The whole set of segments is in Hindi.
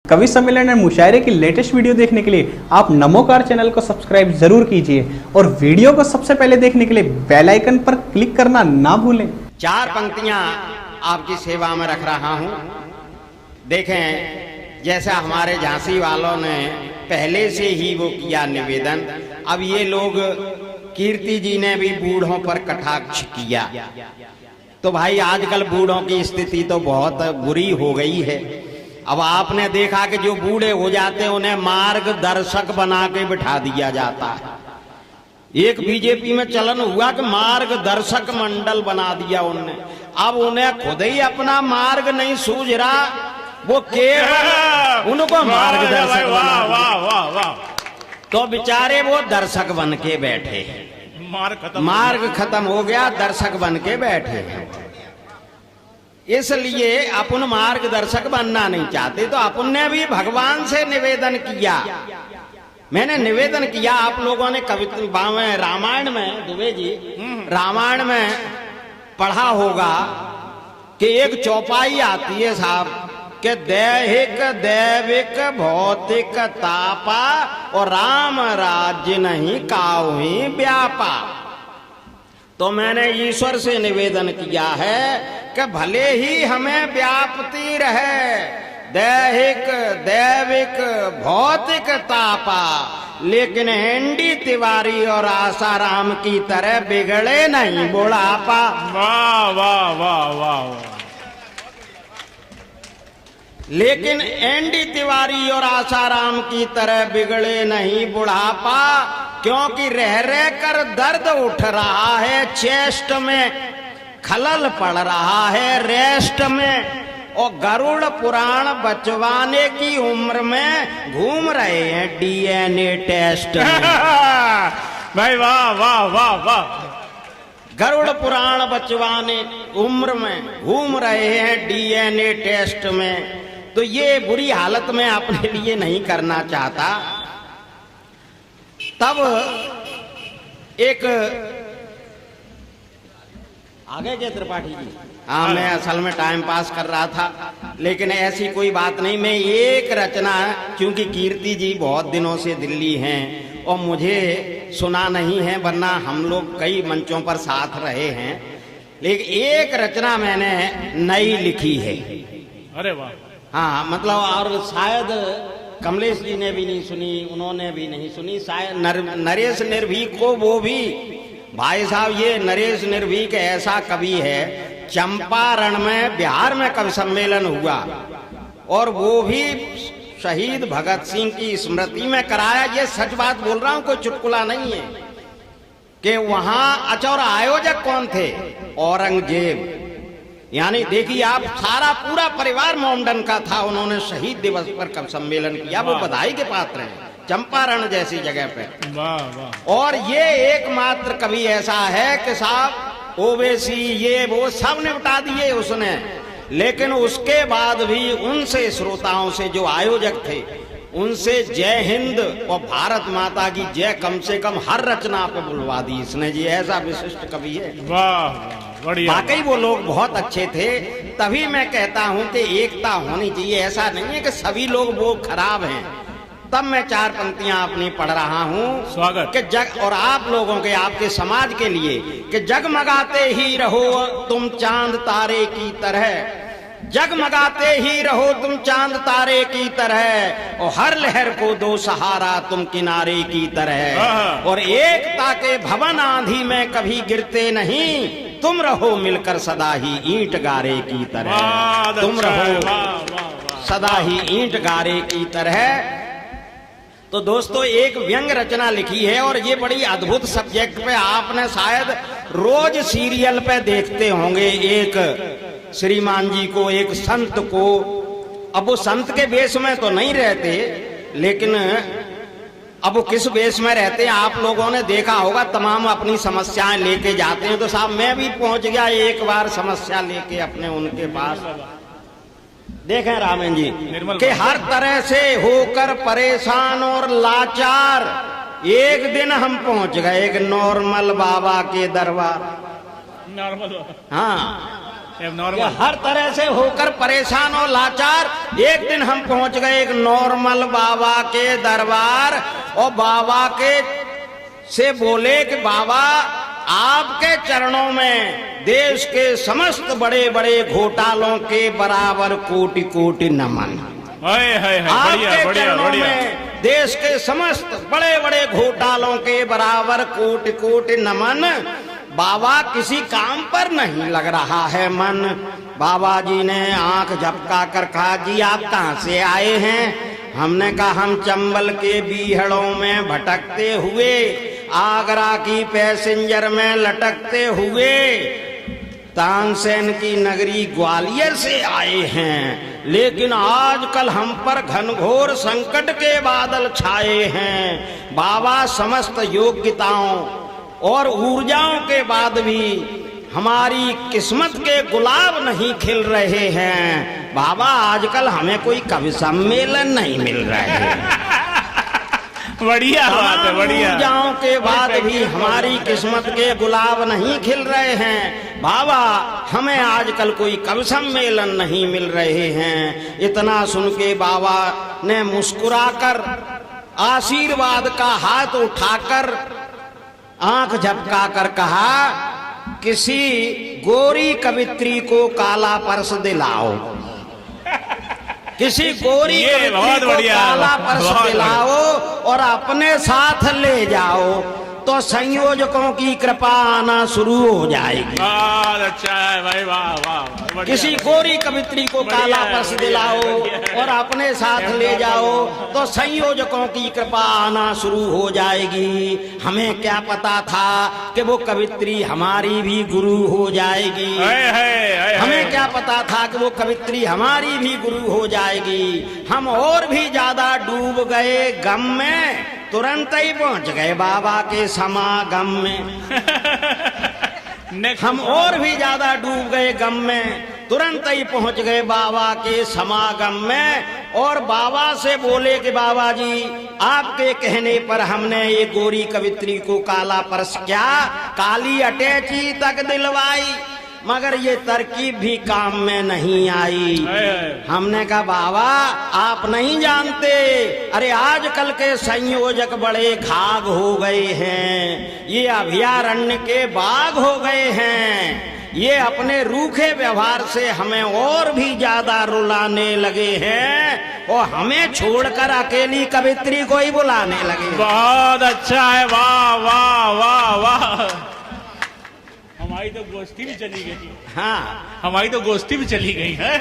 कवि सम्मेलन और मुशायरे की लेटेस्ट वीडियो देखने के लिए आप नमोकार चैनल को सब्सक्राइब जरूर कीजिए और वीडियो को सबसे पहले देखने के लिए बेल आइकन पर क्लिक करना ना भूलें। चार पंक्तियां आपकी सेवा में रख रहा हूं। देखें, जैसा हमारे झांसी वालों ने पहले से ही वो किया निवेदन, अब ये लोग कीर्ति जी ने भी बूढ़ों पर कटाक्ष किया। तो भाई आजकल बूढ़ों की स्थिति तो बहुत बुरी हो गई है। अब आपने देखा कि जो बूढ़े हो जाते हैं उन्हें मार्गदर्शक बना के बिठा दिया जाता है। एक बीजेपी में चलन हुआ कि मार्गदर्शक मंडल बना दिया उनने। अब उन्हें खुद ही अपना मार्ग नहीं सूझ रहा, वो केवल उनको मार्गदर्शक बना। तो बेचारे वो दर्शक बन के बैठे, मार्ग खत्म हो गया, दर्शक बन के बैठे। इसलिए अपन मार्गदर्शक बनना नहीं चाहते, तो अपन ने भी भगवान से निवेदन किया। मैंने निवेदन किया, आप लोगों ने कविता में रामायण में, दुबे जी रामायण में पढ़ा होगा कि एक चौपाई आती है साहब कि दैहिक दैविक भौतिक तापा और राम राज्य नहीं काहुं व्यापा। तो मैंने ईश्वर से निवेदन किया है कि भले ही हमें व्याप्ति रहे दैहिक दैविक भौतिक तापा, लेकिन एनडी तिवारी और आसाराम की तरह बिगड़े नहीं बुढ़ापा। वाह वाह वाह वाह। लेकिन एनडी तिवारी और आसाराम की तरह बिगड़े नहीं बुढ़ापा, क्योंकि रह रह कर दर्द उठ रहा है, चेस्ट में खलल पड़ रहा है, रेस्ट में, और गरुड़ पुराण बचवाने की उम्र में घूम रहे हैं डीएनए टेस्ट में। भाई वाह वाह वाह वाह। गरुड़ पुराण बचवाने उम्र में घूम रहे हैं डीएनए टेस्ट में। तो ये बुरी हालत में अपने लिए नहीं करना चाहता। तब एक आगे के त्रिपाठी जी, हाँ मैं असल में टाइम पास कर रहा था, लेकिन ऐसी कोई बात नहीं। मैं एक रचना, क्योंकि कीर्ति जी बहुत दिनों से दिल्ली हैं और मुझे सुना नहीं है, वरना हम लोग कई मंचों पर साथ रहे हैं, लेकिन एक रचना मैंने नई लिखी है। अरे वाह। हाँ मतलब, और शायद कमलेश जी ने भी नहीं सुनी, उन्होंने भी नहीं सुनी, शायद नरेश निर्भीक को वो भी। भाई साहब, ये नरेश निर्भीक ऐसा कवि है, चंपारण में बिहार में कवि सम्मेलन हुआ और वो भी शहीद भगत सिंह की स्मृति में कराया। ये सच बात बोल रहा हूं, कोई चुटकुला नहीं है। कि वहां अच्छा, और आयोजक कौन थे? औरंगजेब। यानी देखिए आप, सारा पूरा परिवार मोमडन का था। उन्होंने शहीद दिवस पर कवि सम्मेलन किया, वो बधाई के पात्र हैं चंपारण जैसी जगह पे। वाह वाह। और ये एकमात्र कवि ऐसा है कि साहब ओवैसी ये वो सब निपटा दिए उसने, लेकिन उसके बाद भी उनसे, श्रोताओं से, जो आयोजक थे, उनसे जय हिंद और भारत माता की जय कम से कम हर रचना पे बुलवा दी इसने जी। ऐसा विशिष्ट कवि है। वाह बढ़िया। वाकई वो लोग बहुत अच्छे थे। तभी मैं कहता हूं कि एकता होनी चाहिए, ऐसा नहीं है कि सभी लोग वो खराब हैं। तब मैं चार पंक्तियां अपनी पढ़ रहा हूं। स्वागत। कि जग, और आप लोगों के, आपके समाज के लिए, कि जगमगाते ही रहो तुम चांद तारे की तरह, जगमगाते ही रहो तुम चांद तारे की तरह, और हर लहर को दो सहारा तुम किनारे की तरह, और एकता के भवन आंधी में कभी गिरते नहीं, तुम रहो मिलकर सदा ही ईंट गारे की तरह। तुम रहो सदा ही ईंट गारे की तरह। तो दोस्तों, एक व्यंग रचना लिखी है और ये बड़ी अद्भुत सब्जेक्ट पे, आपने शायद रोज सीरियल पे देखते होंगे एक श्रीमान जी को, एक संत को। अब वो संत के वेश में तो नहीं रहते, लेकिन अब वो किस वेश में रहते हैं आप लोगों ने देखा होगा। तमाम अपनी समस्याएं लेके जाते हैं। तो साहब मैं भी पहुंच गया एक बार समस्या लेके अपने उनके पास। देखें रामन जी कि हर तरह से होकर परेशान और लाचार, एक दिन हम पहुंच गए एक नॉर्मल बाबा के दरबार। नॉर्मल। हाँ, ये नॉर्मल हर तरह से होकर परेशान और लाचार। एक दिन हम पहुंच गए एक नॉर्मल बाबा के दरबार और बाबा के से बोले कि बाबा आपके चरणों में देश के समस्त बड़े बड़े घोटालों के बराबर कोटि कोटि नमन। आपके चरणों में देश के समस्त बड़े बड़े घोटालों के बराबर कोटि कोटि नमन। बाबा किसी काम पर नहीं लग रहा है मन। बाबा जी ने आंख झपका कर कहा, जी आप कहाँ से आए हैं? हमने कहा हम चंबल के बीहड़ों में भटकते हुए, आगरा की पैसेंजर में लटकते हुए, तानसेन की नगरी ग्वालियर से आए हैं, लेकिन आजकल हम पर घनघोर संकट के बादल छाए हैं। बाबा समस्त योग्यताओं और ऊर्जाओं के बाद भी हमारी किस्मत के गुलाब नहीं खिल रहे हैं। बाबा आजकल हमें कोई कवि सम्मेलन नहीं मिल रहा है। बढ़िया बात है, बढ़िया। ऊर्जाओं के बाद भी हमारी किस्मत के गुलाब नहीं खिल रहे हैं। बाबा हमें आजकल कोई कवि सम्मेलन नहीं मिल रहे हैं। इतना सुन के बाबा ने मुस्कुराकर आशीर्वाद का हाथ उठाकर आंख झपका कर कहा, किसी गोरी कवित्री को काला पर्स दिलाओ। किसी गोरी कवित्री को काला पर्स दिलाओ और अपने साथ ले जाओ, तो संयोजकों की कृपा आना शुरू हो जाएगी। बहुत अच्छा है भाई, वाह वाह। किसी गोरी कवित्री को काला पर्स दिलाओ और अपने साथ ले जाओ, तो संयोजकों की कृपा आना शुरू हो जाएगी। हमें क्या पता था कि वो कवित्री हमारी भी गुरु हो जाएगी। हमें क्या पता था कि वो कवित्री हमारी भी गुरु हो जाएगी। हम और भी ज्यादा डूब गए गम में, तुरंत ही पहुंच गए बाबा के समागम में। हम और भी ज्यादा डूब गए गम में, तुरंत ही पहुंच गए बाबा के समागम में। और बाबा से बोले कि बाबा जी आपके कहने पर हमने ये गोरी कवित्री को काला पर्स क्या काली अटैची तक दिलवाई, मगर ये तरकीब भी काम में नहीं आई। हमने कहा बाबा आप नहीं जानते, अरे आजकल के संयोजक बड़े घाघ हो गए हैं, ये अभयारण्य के बाघ हो गए हैं। ये अपने रूखे व्यवहार से हमें और भी ज्यादा रुलाने लगे हैं और हमें छोड़कर अकेली कवित्री को ही बुलाने लगे। बहुत अच्छा है, वाह वाह वाह वाह। हमारी तो गोष्ठी भी चली गई। हाँ, हमारी तो गोष्ठी भी चली गई है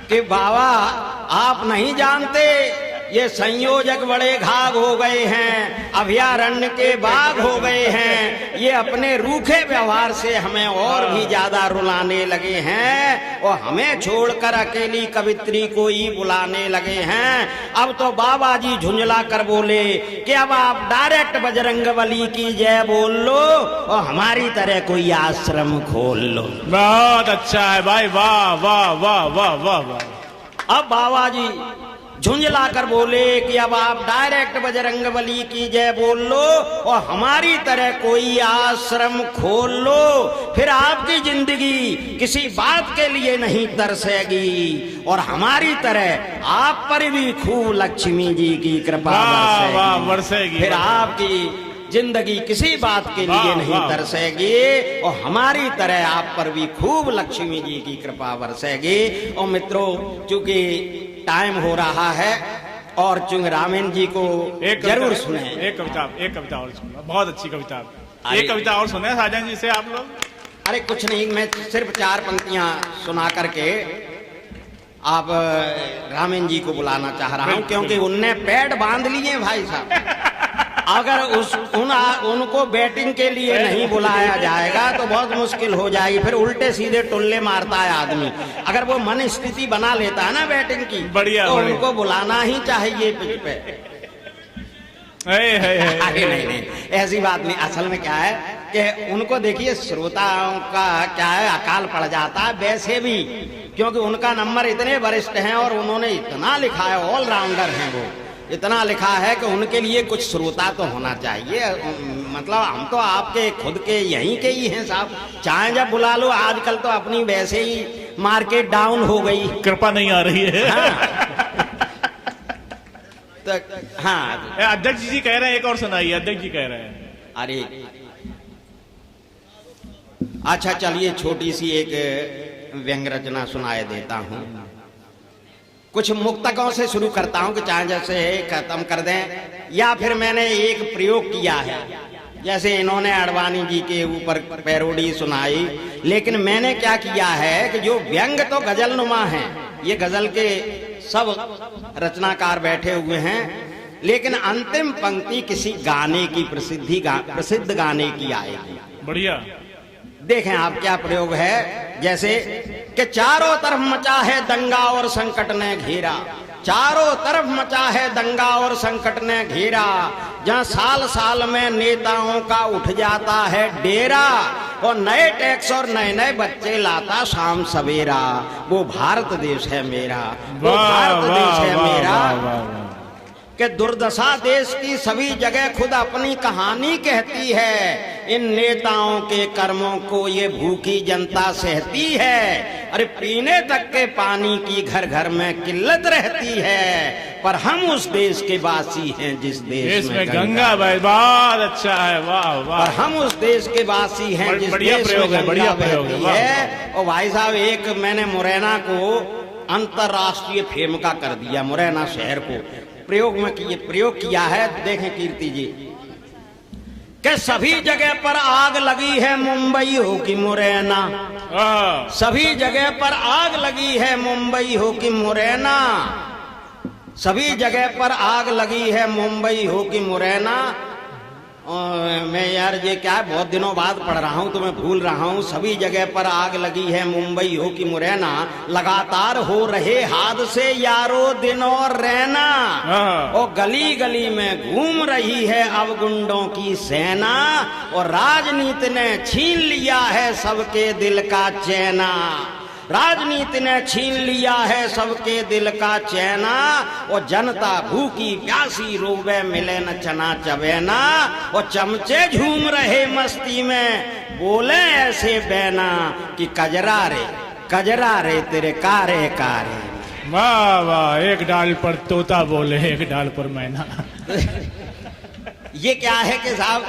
कि बाबा आप नहीं जानते, ये संयोजक बड़े घाघ हो गए हैं, अभयारण्य के बाघ हो गए हैं। ये अपने रूखे व्यवहार से हमें और भी ज्यादा रुलाने लगे हैं और हमें छोड़कर अकेली कवित्री को ही बुलाने लगे हैं। अब तो बाबा जी झुंझला कर बोले कि अब आप डायरेक्ट बजरंगबली की जय बोल लो और हमारी तरह कोई आश्रम खोल लो। बहुत अच्छा है भाई, वाह वाह वाह वाह वाह वाह। अब बाबा जी झुंझला कर बोले कि अब आप डायरेक्ट बजरंगबली की जय बोल लो और हमारी तरह कोई आश्रम खोल लो, फिर आपकी जिंदगी किसी बात के लिए नहीं तरसेगी और हमारी तरह आप पर भी खूब लक्ष्मी जी की कृपा बरसेगी। फिर आपकी जिंदगी किसी बात के लिए नहीं तरसेगी और हमारी तरह आप पर भी खूब लक्ष्मी जी की कृपा बरसेगी। और मित्रों, चूंकि टाइम हो रहा है और चुंग रामेन जी को जरूर सुने। एक कविता और सुनो, बहुत अच्छी कविता। एक कविता और सुने साजन जी से आप लोग। अरे कुछ नहीं, मैं सिर्फ 4 पंक्तियां सुना करके आप रामेन जी को बुलाना चाह रहा हूं, क्योंकि उनने पैड बांध लिए भाई साहब। अगर उनको बैटिंग के लिए नहीं बुलाया जाएगा तो बहुत मुश्किल हो जाएगी, फिर उल्टे सीधे टुल्ले मारता है आदमी। अगर वो मन स्थिति बना लेता है ना बैटिंग की, बढ़िया, तो बढ़िया। उनको बुलाना ही चाहिए पिच पे। नहीं, ऐसी बात नहीं। असल में क्या है कि उनको देखिए श्रोताओं का क्या है अकाल पड़ जाता है वैसे भी, क्योंकि उनका नंबर इतने वरिष्ठ हैं और उन्होंने इतना लिखा है, ऑलराउंडर हैं वो, इतना लिखा है कि उनके लिए कुछ श्रोता तो होना चाहिए। मतलब हम तो आपके खुद के यहीं के ही हैं साहब, चाहे जब बुला लो। आजकल तो अपनी वैसे ही मार्केट डाउन हो गई, कृपा नहीं आ रही है। हाँ। तो हाँ, अध्यक्ष जी कह रहे हैं, एक और सुनाइए। अध्यक्ष जी कह रहे हैं। अरे अच्छा चलिए, छोटी सी एक व्यंग रचना सुनाए देता हूं। कुछ मुक्तकों से शुरू करता हूं कि चाहे जैसे खत्म कर दें, या फिर मैंने एक प्रयोग किया है, जैसे इन्होंने अडवाणी जी के ऊपर पैरोडी सुनाई, लेकिन मैंने क्या किया है कि जो व्यंग तो गजल नुमा है, ये गजल के सब रचनाकार बैठे हुए हैं, लेकिन अंतिम पंक्ति किसी गाने की प्रसिद्ध गाने की आएगी। बढ़िया। देखें आप क्या प्रयोग है। जैसे कि चारों तरफ मचा है दंगा और संकट ने घेरा, चारों तरफ मचा है दंगा और संकट ने घेरा, जहां साल साल में नेताओं का उठ जाता है डेरा, और नए टैक्स और नए नए बच्चे लाता शाम सवेरा, वो भारत देश है मेरा, वो भारत देश है मेरा। कि दुर्दशा देश की सभी जगह खुद अपनी कहानी कहती है, इन नेताओं के कर्मों को ये भूखी जनता सहती है, अरे पीने तक के पानी की घर घर में किल्लत रहती है, पर हम उस देश के वासी हैं जिस देश में गंगा। भाई बहुत अच्छा है, वाह वाह। पर हम उस देश के वासी हैं जिस देश में गंगा बहती है। और भाई साहब, एक मैंने मुरैना को अंतरराष्ट्रीय फेम का कर दिया, मुरैना शहर को प्रयोग किया है। देखें कीर्ति जी, कि सभी जगह पर आग लगी है मुंबई हो कि मुरैना, सभी जगह पर आग लगी है मुंबई हो कि मुरैना, सभी जगह पर आग लगी है मुंबई हो कि मुरैना। मैं यार ये क्या है, बहुत दिनों बाद पढ़ रहा हूं तो मैं भूल रहा हूं। सभी जगह पर आग लगी है मुंबई हो कि मुरैना, लगातार हो रहे हादसे यारो दिन और रैना, और गली गली में घूम रही है अब गुंडों की सेना, और राजनीति ने छीन लिया है सबके दिल का चैना, राजनीति ने छीन लिया है सबके दिल का चैना, और जनता भूखी प्यासी रोवे मिले न चना चबेना, और चमचे झूम रहे मस्ती में बोले ऐसे बैना कि कजरा रे तेरे कारे कारे। वाह वाह, एक डाल पर तोता बोले एक डाल पर मैना। ये क्या है कि साहब,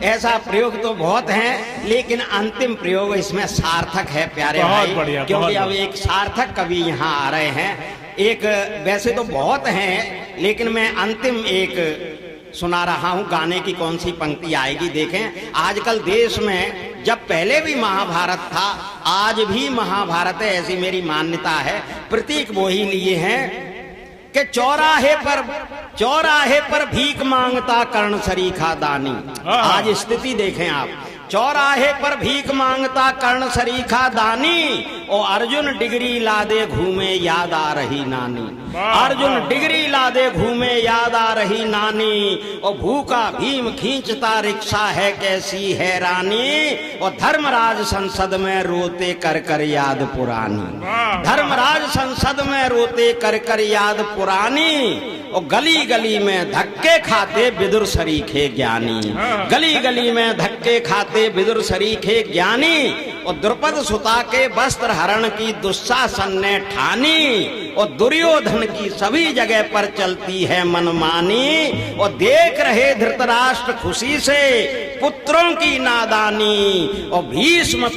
ऐसा प्रयोग तो बहुत हैं, लेकिन अंतिम प्रयोग इसमें सार्थक है प्यारे भाई, क्योंकि अब एक सार्थक कवि यहाँ आ रहे हैं। एक वैसे तो बहुत हैं, लेकिन मैं अंतिम एक सुना रहा हूँ। गाने की कौन सी पंक्ति आएगी देखें। आजकल देश में, जब पहले भी महाभारत था, आज भी महाभारत है, ऐसी मेरी मान्यता है। प्रतीक वो ही लिए हैं कि चौराहे पर भीख मांगता कर्ण सरीखा दानी। आज स्थिति देखें आप, चौराहे पर भीख मांगता कर्ण सरीखा दानी, और अर्जुन डिग्री लादे घूमे याद आ रही नानी, अर्जुन डिग्री लादे घूमे याद आ रही नानी, और भूखा भीम खींचता रिक्शा है कैसी हैरानी, और धर्मराज संसद में रोते कर कर याद पुरानी, धर्मराज संसद में रोते कर कर याद पुरानी, और गली गली में धक्के खाते विदुर सरीखे ज्ञानी, गली गली में धक्के खाते विदुर सरीखे ज्ञानी, और द्रुपद सुता के वस्त्र हरण की दुशासन ने ठानी, और दुर्योधन की सभी जगह पर चलती है मनमानी, और देख रहे धृतराष्ट्र खुशी से पुत्रों की नादानी, और भीष्म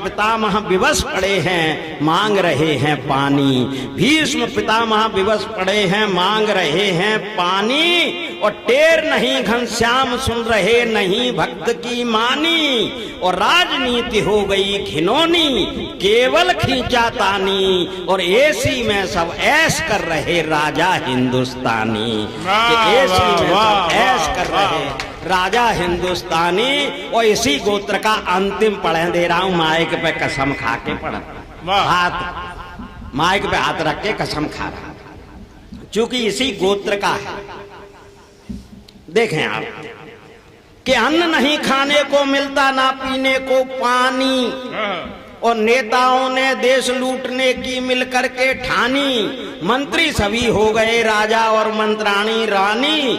पितामह विवश पड़े हैं मांग रहे हैं पानी, भीष्म पितामह विवश पड़े हैं मांग रहे हैं पानी, और टेर नहीं घनश्याम सुन रहे नहीं भक्त की मानी, और राजनीति हो गई घिनौनी केवल खींचातानी, और एसी में सब ऐश कर रहे राजा हिंदुस्तानी, एसी में सब ऐश कर रहे राजा हिंदुस्तानी। और इसी गोत्र का अंतिम पढ़े दे रहा हूं, माइक पे कसम खा के पढ़, हाथ माइक पे हाथ रख के कसम खा रहा, चूंकि इसी गोत्र का है। देखें आप कि अन्न नहीं खाने को मिलता ना पीने को पानी, और नेताओं ने देश लूटने की मिलकर के ठानी, मंत्री सभी हो गए राजा और मंत्राणी रानी,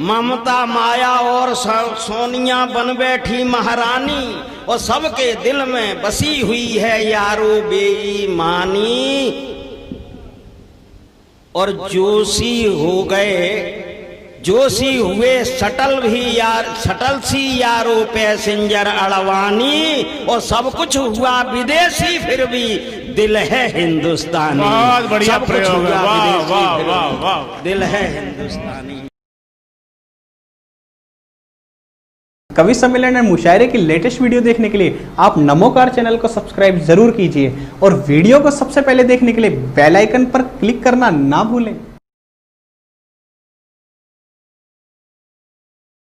ममता माया और सोनिया बन बैठी महारानी, और सबके दिल में बसी हुई है यारो बेईमानी। और जोशी हो गए, जोशी हुए सटल भी यार, सटल सी यारो पैसेंजर अड़वानी, और सब कुछ हुआ विदेशी फिर भी दिल है हिंदुस्तानी। बहुत बढ़िया सब कुछ प्रयोग है, हुआ वाह विदेशी वाह फिर वाह भी वाह। दिल है हिंदुस्तानी। कवि सम्मेलन एंड मुशायरे की लेटेस्ट वीडियो देखने के लिए आप नमोकार चैनल को सब्सक्राइब जरूर कीजिए और वीडियो को सबसे पहले देखने के लिए बेल आइकन पर क्लिक करना ना भूलें।